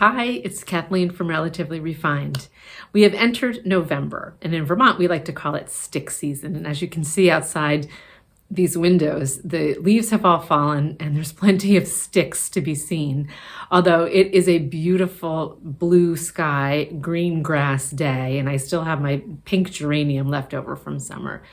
Hi, it's Kathleen from Relatively Refined. We have entered November, and in Vermont, we like to call it stick season. And as you can see outside these windows, the leaves have all fallen and there's plenty of sticks to be seen. Although it is a beautiful blue sky, green grass day, and I still have my pink geranium left over from summer.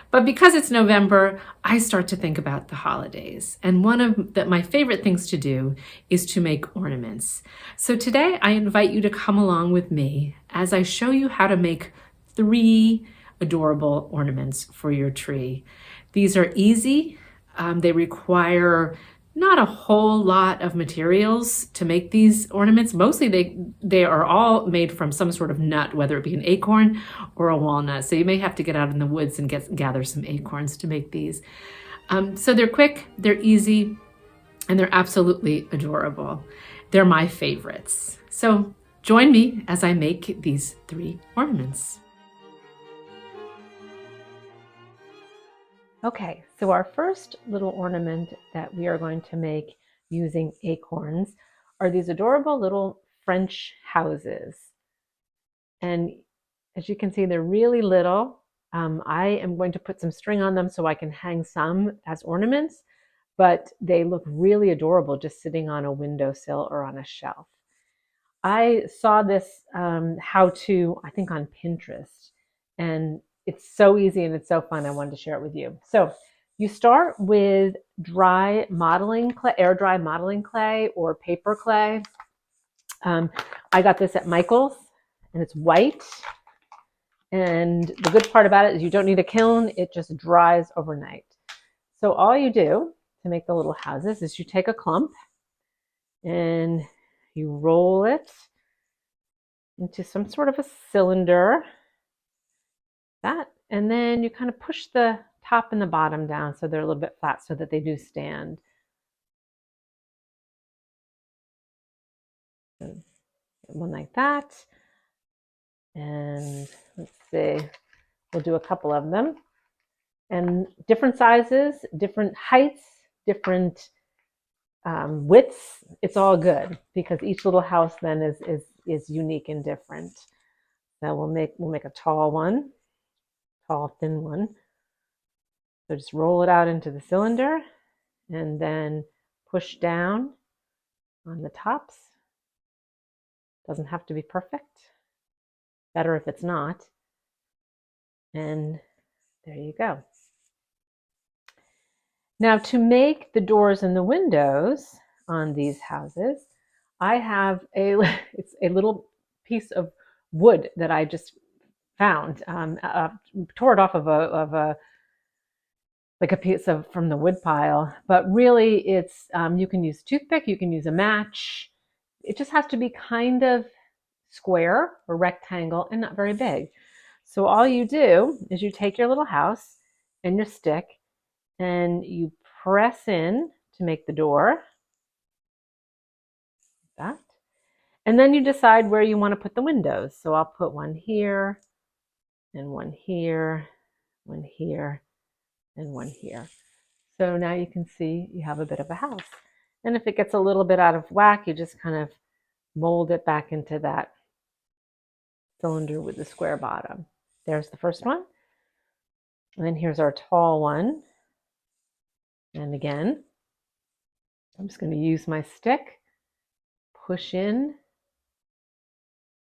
But because it's November, I start to think about the holidays. And one of my favorite things to do is to make ornaments. So today I invite you to come along with me as I show you how to make 3 adorable ornaments for your tree. These are easy. They require not a whole lot of materials to make these ornaments. Mostly they are all made from some sort of nut, whether it be an acorn or a walnut. So you may have to get out in the woods and gather some acorns to make these. So they're quick, they're easy, and they're absolutely adorable. They're my favorites. So join me as I make these 3 ornaments. Okay, so our first little ornament that we are going to make using acorns are these adorable little French houses. And as you can see, they're really little. I am going to put some string on them so I can hang some as ornaments, but they look really adorable just sitting on a windowsill or on a shelf. I saw this how-to, I think, on Pinterest, and it's so easy and it's so fun. I wanted to share it with you. So you start with dry modeling clay, air dry modeling clay or paper clay. I got this at Michael's and it's white. And the good part about it is you don't need a kiln. It just dries overnight. So all you do to make the little houses is you take a clump and you roll it into some sort of a cylinder. And then you kind of push the top and the bottom down so they're a little bit flat so that they do stand. So one like that. And let's see, we'll do a couple of them. And different sizes, different heights, different widths. It's all good because each little house then is unique and different. So we'll make a tall one. Tall, thin one. So just roll it out into the cylinder and then push down on the tops. Doesn't have to be perfect. Better if it's not. And there you go. Now to make the doors and the windows on these houses, I have it's a little piece of wood that I just found, tore it off of a like a piece of from the wood pile, but really it's you can use a toothpick, you can use a match. It just has to be kind of square or rectangle and not very big. So all you do is you take your little house and your stick and you press in to make the door, like that. And then you decide where you want to put the windows. So I'll put one here and one here, one here, and one here. So now you can see you have a bit of a house. And if it gets a little bit out of whack, you just kind of mold it back into that cylinder with the square bottom. There's the first one. And then here's our tall one. And again, I'm just going to use my stick, push in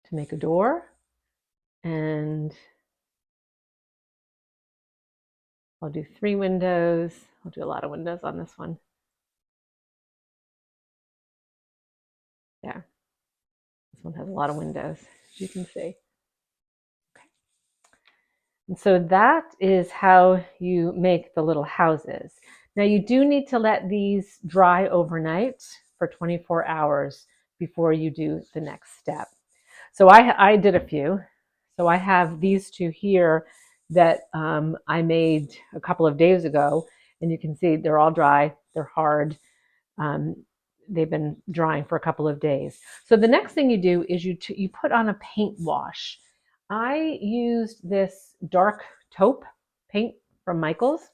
to make a door, and I'll do 3 windows. I'll do a lot of windows on this one. There. This one has a lot of windows, as you can see. Okay. And so that is how you make the little houses. Now you do need to let these dry overnight for 24 hours before you do the next step. So I did a few. So I have these 2 here that I made a couple of days ago, and you can see they're all dry, they're hard. They've been drying for a couple of days. So the next thing you do is you put on a paint wash. I used this dark taupe paint from Michael's,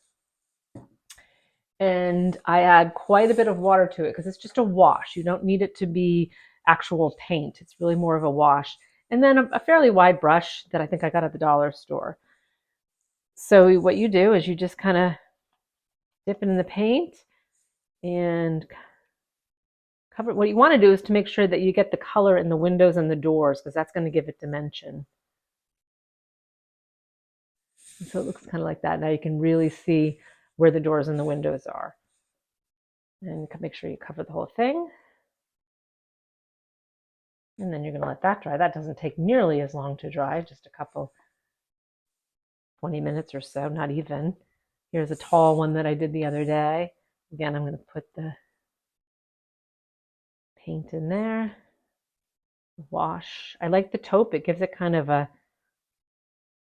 and I add quite a bit of water to it because it's just a wash. You don't need it to be actual paint. It's really more of a wash. And then a fairly wide brush that I think I got at the dollar store. So what you do is you just kind of dip it in the paint and cover it. What you want to do is to make sure that you get the color in the windows and the doors, because that's going to give it dimension. And so it looks kind of like that. Now you can really see where the doors and the windows are. And make sure you cover the whole thing. And then you're going to let that dry. That doesn't take nearly as long to dry, just a couple, 20 minutes or so, not even. Here's a tall one that I did the other day. Again, I'm going to put the paint in there. Wash. I like the taupe. It gives it kind of a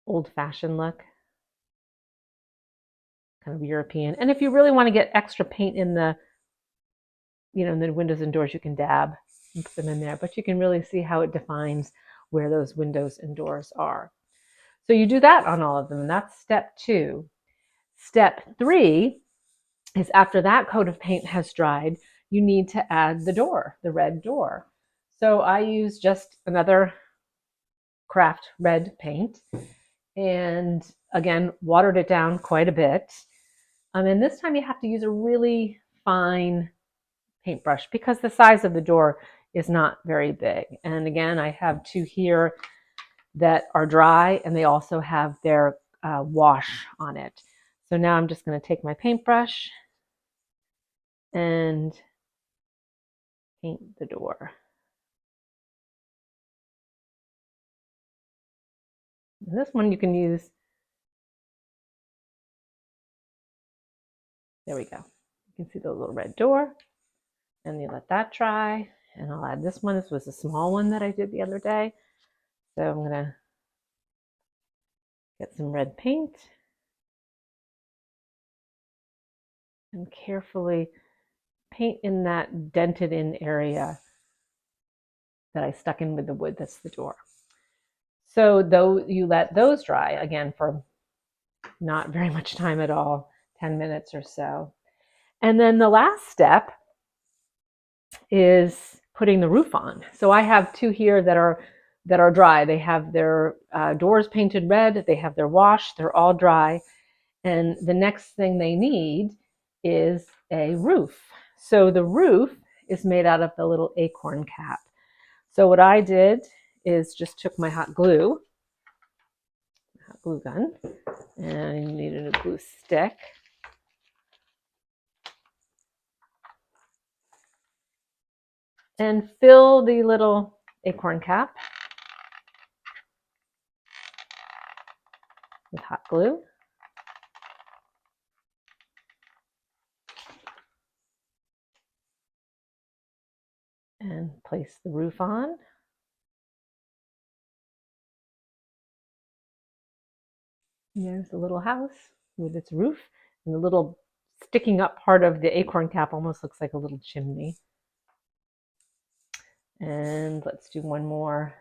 old-fashioned look, kind of European. And if you really want to get extra paint in the, in the windows and doors, you can dab and put them in there. But you can really see how it defines where those windows and doors are. So you do that on all of them. And that's step 2. Step 3 is after that coat of paint has dried, you need to add the door, the red door. So I use just another craft red paint and again, watered it down quite a bit. And this time you have to use a really fine paintbrush because the size of the door is not very big. And again, I have 2 here that are dry and they also have their wash on it. So now I'm just going to take my paintbrush and paint the door. And this one you can use, there we go. You can see the little red door and you let that dry. And I'll add this one. This was a small one that I did the other day. So I'm going to get some red paint and carefully paint in that dented in area that I stuck in with the wood. That's the door. So though you let those dry again for not very much time at all, 10 minutes or so. And then the last step is putting the roof on. So I have 2 here that are dry. They have their doors painted red. They have their wash. They're all dry. And the next thing they need is a roof. So the roof is made out of the little acorn cap. So what I did is just took my hot glue gun, and I needed a glue stick. And fill the little acorn cap with hot glue. And place the roof on. And there's a little house with its roof, and the little sticking up part of the acorn cap almost looks like a little chimney. And let's do one more.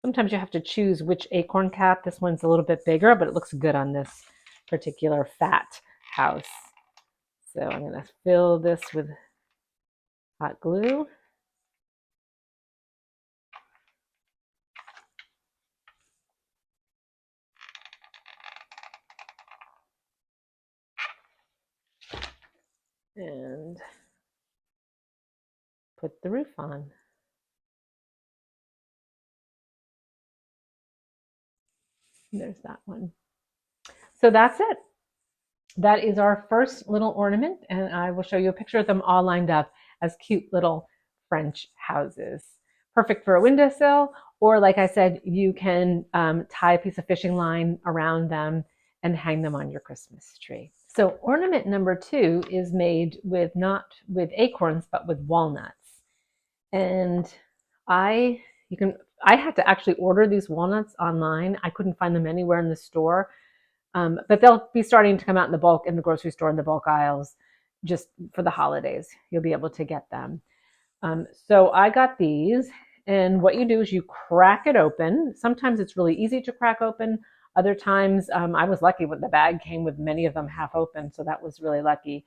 Sometimes you have to choose which acorn cap. This one's a little bit bigger, but it looks good on this particular fat house. So I'm going to fill this with hot glue. And put the roof on. There's that one. So that's it. That is our first little ornament, and I will show you a picture of them all lined up as cute little French houses. Perfect for a windowsill, or like I said, you can tie a piece of fishing line around them and hang them on your Christmas tree. So ornament number 2 is made with not with acorns, but with walnuts. And I had to actually order these walnuts online. I couldn't find them anywhere in the store. But they'll be starting to come out in the bulk in the grocery store in the bulk aisles just for the holidays. You'll be able to get them. So I got these, and what you do is you crack it open. Sometimes it's really easy to crack open. Other times I was lucky when the bag came with many of them half open, so that was really lucky.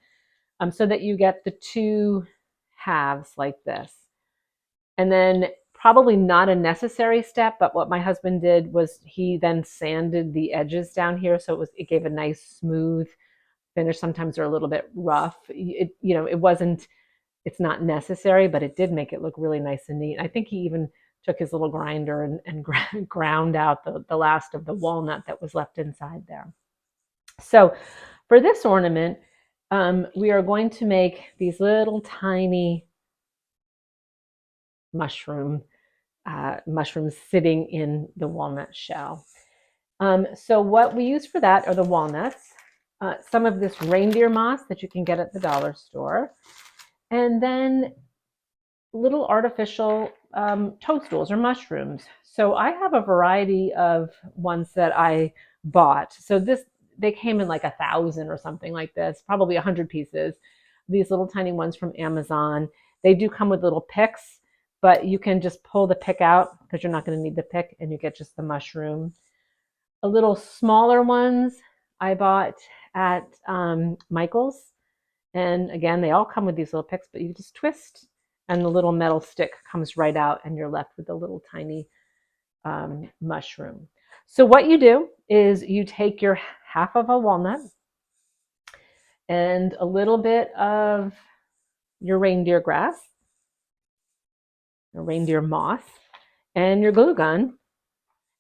so that you get the two halves like this. And then probably not a necessary step, but what my husband did was he then sanded the edges down here, so it gave a nice smooth finish. Sometimes they're a little bit rough. It's not necessary, but it did make it look really nice and neat. I think he even took his little grinder and ground out the last of the walnut that was left inside there. So for this ornament, we are going to make these little tiny mushrooms sitting in the walnut shell. So what we use for that are the walnuts, some of this reindeer moss that you can get at the dollar store, and then little artificial toadstools or mushrooms. So I have a variety of ones that I bought. So they came in like 1,000 or something like this, probably 100 pieces. These little tiny ones from Amazon. They do come with little picks, but you can just pull the pick out because you're not going to need the pick, and you get just the mushroom. A little smaller ones I bought at Michael's. And again, they all come with these little picks, but you just twist and the little metal stick comes right out and you're left with a little tiny mushroom. So what you do is you take your half of a walnut and a little bit of your reindeer grass, or reindeer moss, and your glue gun.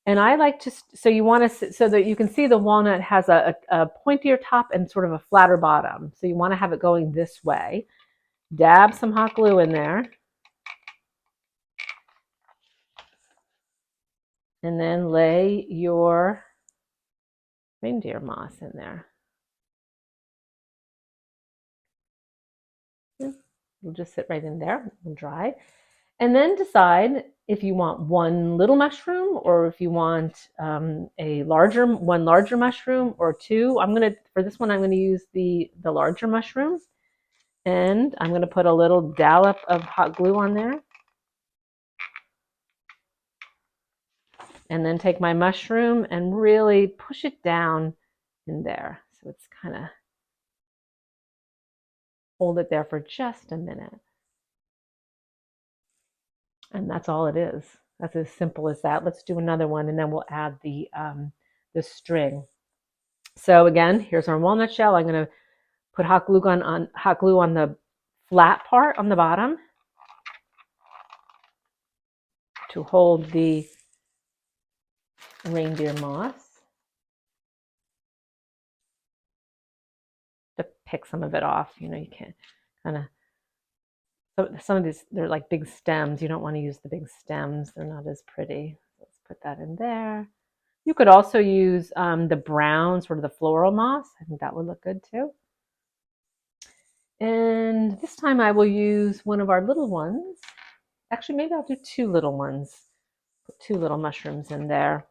And I like to, so that you can see the walnut has a pointier top and sort of a flatter bottom. So you want to have it going this way. Dab some hot glue in there. And then lay your reindeer moss in there. It'll just sit right in there and dry. And then decide if you want one little mushroom or if you want one larger mushroom or two. For this one, I'm gonna use the larger mushroom. And I'm gonna put a little dollop of hot glue on there. And then take my mushroom and really push it down in there. So it's kind of, hold it there for just a minute. And that's all it is. That's as simple as that. Let's do another one and then we'll add the string. So again, here's our walnut shell. I'm going to put hot glue on the flat part on the bottom to hold the reindeer moss. To pick some of it off, you can kind of. Some of these, they're like big stems. You don't want to use the big stems. They're not as pretty. Let's put that in there. You could also use the brown, sort of the floral moss. I think that would look good too. And this time I will use one of our little ones. Actually, maybe I'll do two little ones. Put two little mushrooms in there.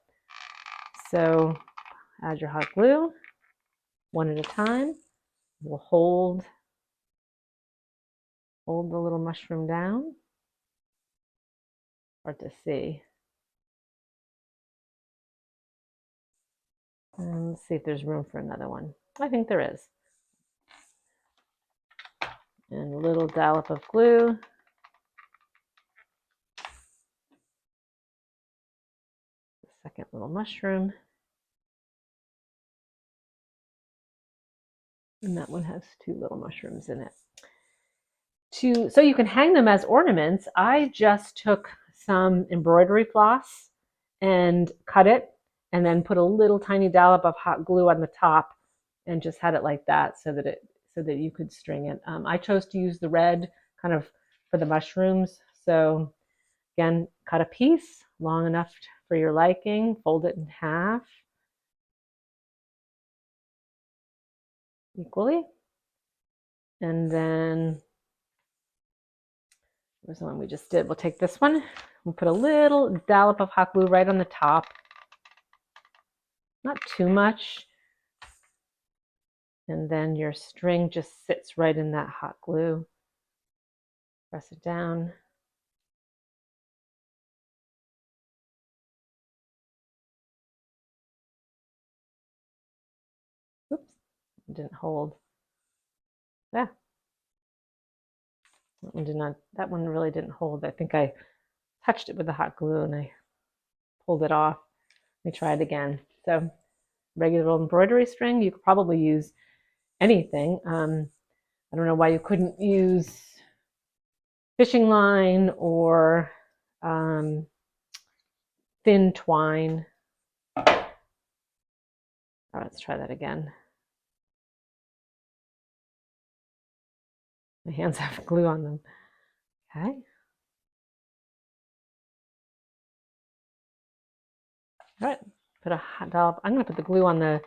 So add your hot glue one at a time. We'll hold the little mushroom down. Hard to see. And let's see if there's room for another one. I think there is. And a little dollop of glue. The second little mushroom. And that one has two little mushrooms in it. So you can hang them as ornaments. I just took some embroidery floss and cut it and then put a little tiny dollop of hot glue on the top and just had it like that so that you could string it. I chose to use the red kind of for the mushrooms. So again, cut a piece long enough for your liking, fold it in half equally. And then here's the one we just did. We'll take this one. We'll put a little dollop of hot glue right on the top. Not too much. And then your string just sits right in that hot glue. Press it down. Oops, it didn't hold. Yeah, That one really didn't hold. I think I touched it with the hot glue and I pulled it off. Let me try it again. So regular embroidery string, you could probably use anything. I don't know why you couldn't use fishing line or thin twine. All right, let's try that again. My hands have glue on them. Okay. All right, put a hot dollop. I'm going to put the glue on the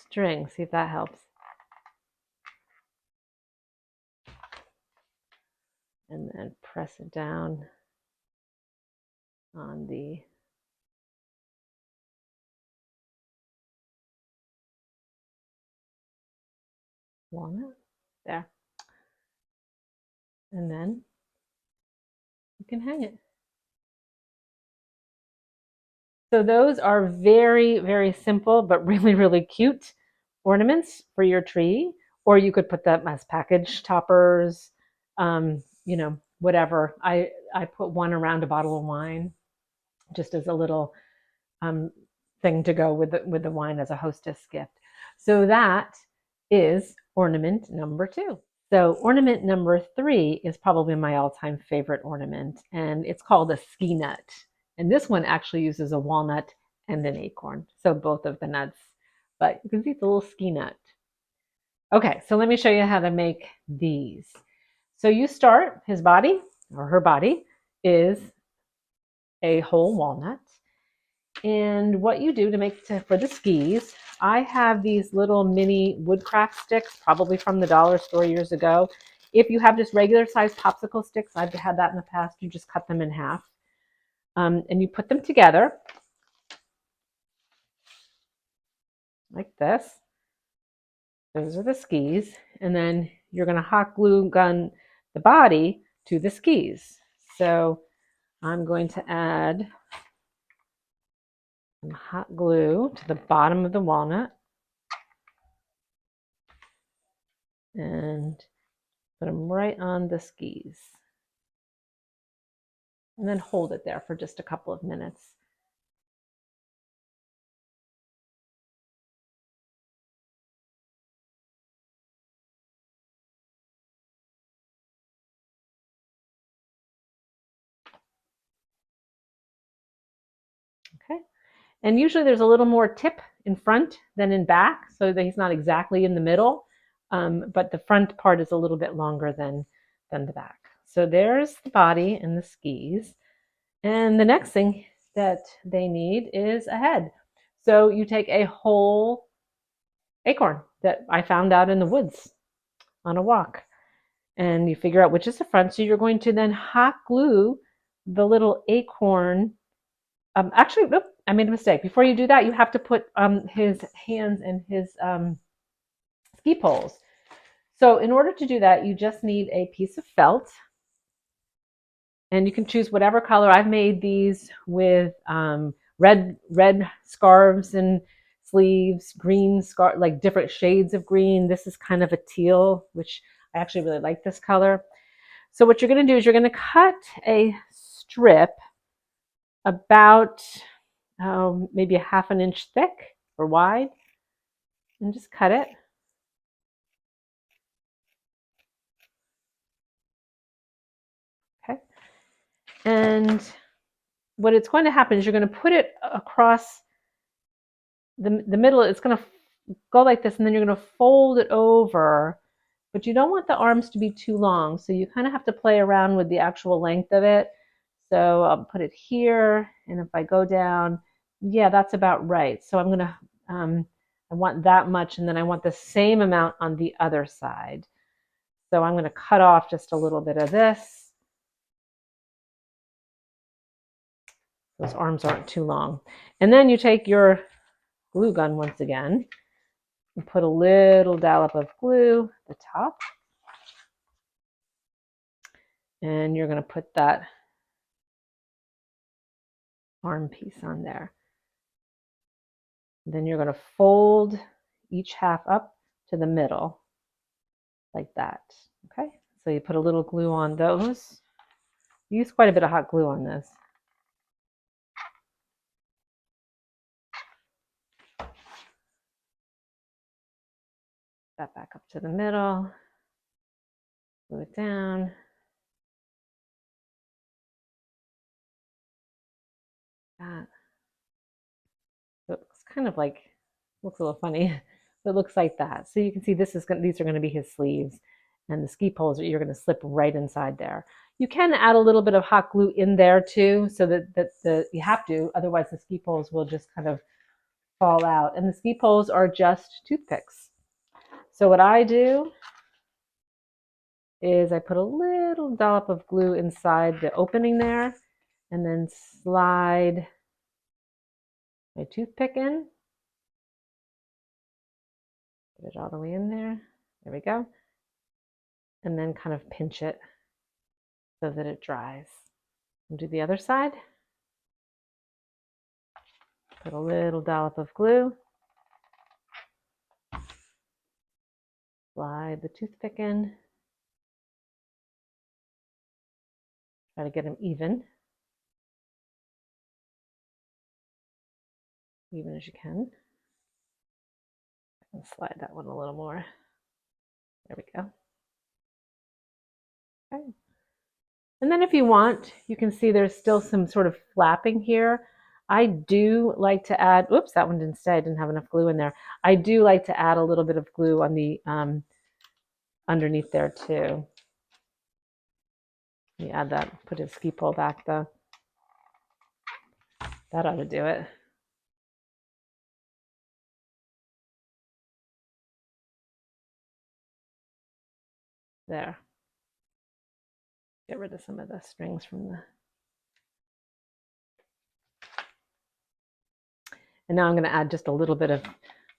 string, see if that helps. And then press it down on the walnut. There. And then you can hang it. So those are very, very simple, but really, really cute ornaments for your tree. Or you could put them as package toppers, whatever. I put one around a bottle of wine just as a little thing to go with the wine as a hostess gift. So that is ornament number 2. So ornament number 3 is probably my all-time favorite ornament, and it's called a ski nut. And this one actually uses a walnut and an acorn, so both of the nuts. But you can see it's a little ski nut. Okay, so let me show you how to make these. So you start, his body or her body is a whole walnut. And what you do to make for the skis, I have these little mini woodcraft sticks, probably from the dollar store years ago. If you have just regular sized popsicle sticks, I've had that in the past, you just cut them in half. And you put them together like this. Those are the skis. And then you're going to hot glue gun the body to the skis. So I'm going to add some hot glue to the bottom of the walnut and put them right on the skis. And then hold it there for just a couple of minutes. Okay. And usually there's a little more tip in front than in back, so that he's not exactly in the middle, but the front part is a little bit longer than the back. So there's the body and the skis. And the next thing that they need is a head. So you take a whole acorn that I found out in the woods on a walk, and you figure out which is the front. So you're going to then hot glue the little acorn. Actually, nope, I made a mistake. Before you do that, you have to put his hands and his ski poles. So in order to do that, you just need a piece of felt. And you can choose whatever color. I've made these with red scarves and sleeves, green scarf, like different shades of green. This is kind of a teal, which I actually really like this color. So what you're going to do is you're going to cut a strip about maybe a half an inch thick or wide, and just cut it. Okay. And what it's going to happen is you're going to put it across the middle. It's going to go like this, and then you're going to fold it over, but you don't want the arms to be too long, so you kind of have to play around with the actual length of it. So I'll put it here, and if I go down, yeah, that's about right. So I'm going to I want that much, and then I want the same amount on the other side. So I'm going to cut off just a little bit of this. Those arms aren't too long. And then you take your glue gun once again and put a little dollop of glue at the top. And you're going to put that arm piece on there. Then you're going to fold each half up to the middle like that. Okay, So you put a little glue on those. Use quite a bit of hot glue on this. That back up to the middle. Glue it down. That. So it looks kind of like, looks a little funny. But it looks like that. So you can see these are going to be his sleeves, and the ski poles you're going to slip right inside there. You can add a little bit of hot glue in there too, so that you have to, otherwise the ski poles will just kind of fall out. And the ski poles are just toothpicks. So what I do is I put a little dollop of glue inside the opening there, and then slide my toothpick in. Put it all the way in there. There we go. And then kind of pinch it so that it dries. And do the other side. Put a little dollop of glue. Slide the toothpick in. Try to get them even as you can. And slide that one a little more. There we go. Okay. And then if you want, you can see there's still some sort of flapping here. I do like to add, oops, that one didn't stay. I didn't have enough glue in there. I do like to add a little bit of glue on the underneath there too. You add that, put his ski pole back though. That ought to do it. There. Get rid of some of the strings from the... And now I'm going to add just a little bit of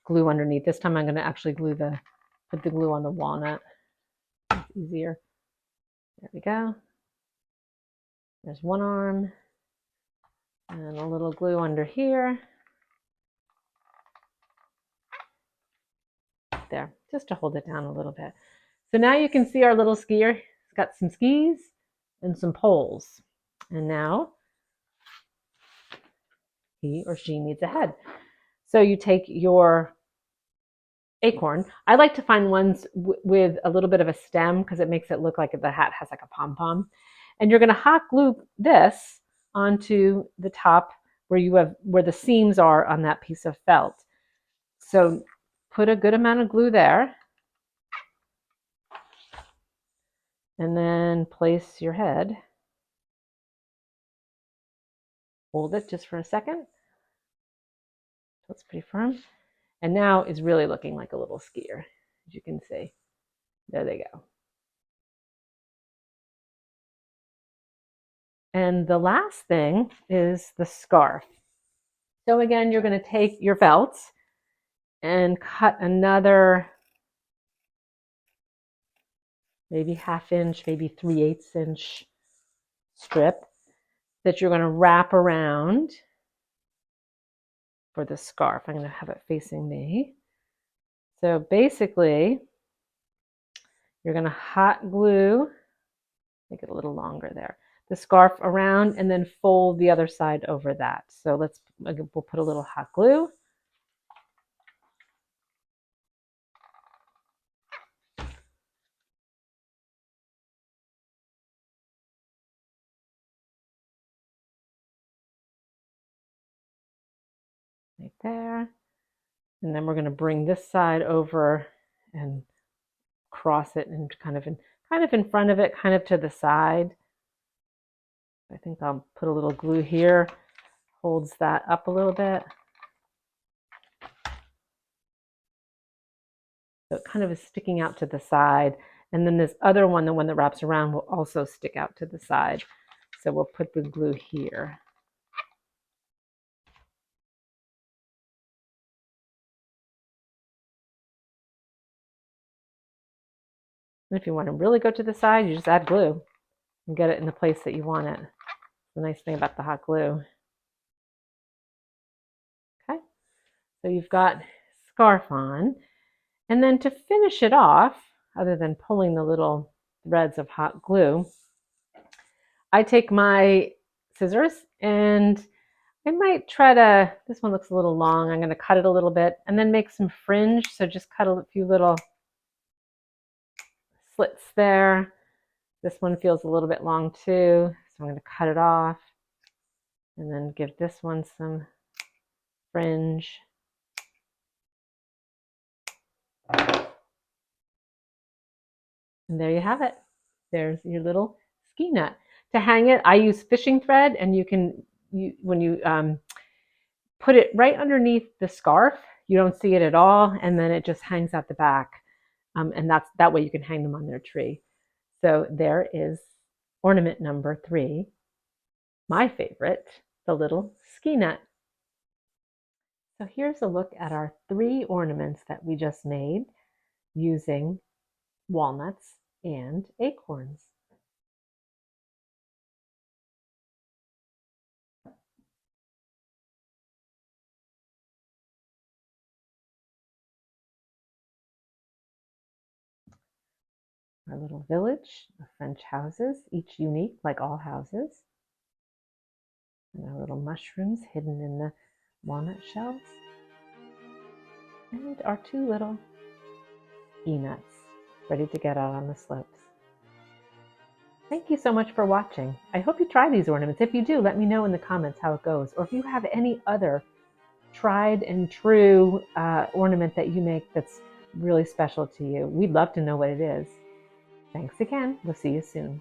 glue underneath. This time I'm going to actually put the glue on the walnut. It's easier. There we go. There's one arm. And a little glue under here. There, just to hold it down a little bit. So now you can see our little skier. He's got some skis and some poles. And now he or she needs a head. So you take your acorn. I like to find ones with a little bit of a stem because it makes it look like the hat has like a pom-pom. And you're going to hot glue this onto the top where the seams are on that piece of felt. So put a good amount of glue there. And then place your head. Hold it just for a second. So it's pretty firm. And now it's really looking like a little skier, as you can see. There they go. And the last thing is the scarf. So again, you're going to take your felts and cut another maybe 1/2 inch, maybe 3/8 inch strip that you're going to wrap around for the scarf. I'm going to have it facing me. So basically, you're going to hot glue, make it a little longer there, the scarf around and then fold the other side over that. So we'll put a little hot glue. Right there. And then we're going to bring this side over and cross it and kind of in front of it, kind of to the side. I think I'll put a little glue here, holds that up a little bit. So it kind of is sticking out to the side. And then this other one, the one that wraps around, will also stick out to the side. So we'll put the glue here. And if you want to really go to the side, you just add glue and get it in the place that you want it. The nice thing about the hot glue. Okay, so you've got scarf on. And then to finish it off, other than pulling the threads of hot glue, I take my scissors and I might try to, this one looks a little long, I'm going to cut it a little bit and then make some fringe. So just cut a few little slits there. This one feels a little bit long too, so I'm going to cut it off and then give this one some fringe. And there you have it. There's your little ski nut. To hang it, I use fishing thread, and when you put it right underneath the scarf, you don't see it at all, and then it just hangs out the back. And that way you can hang them on their tree. So there is ornament number 3, my favorite, the little ski nut. So here's a look at our 3 ornaments that we just made using walnuts and acorns. Our little village of French houses, each unique like all houses. And our little mushrooms hidden in the walnut shells. And our 2 little ski nuts ready to get out on the slopes. Thank you so much for watching. I hope you try these ornaments. If you do, let me know in the comments how it goes. Or if you have any other tried and true ornament that you make that's really special to you, we'd love to know what it is. Thanks again. We'll see you soon.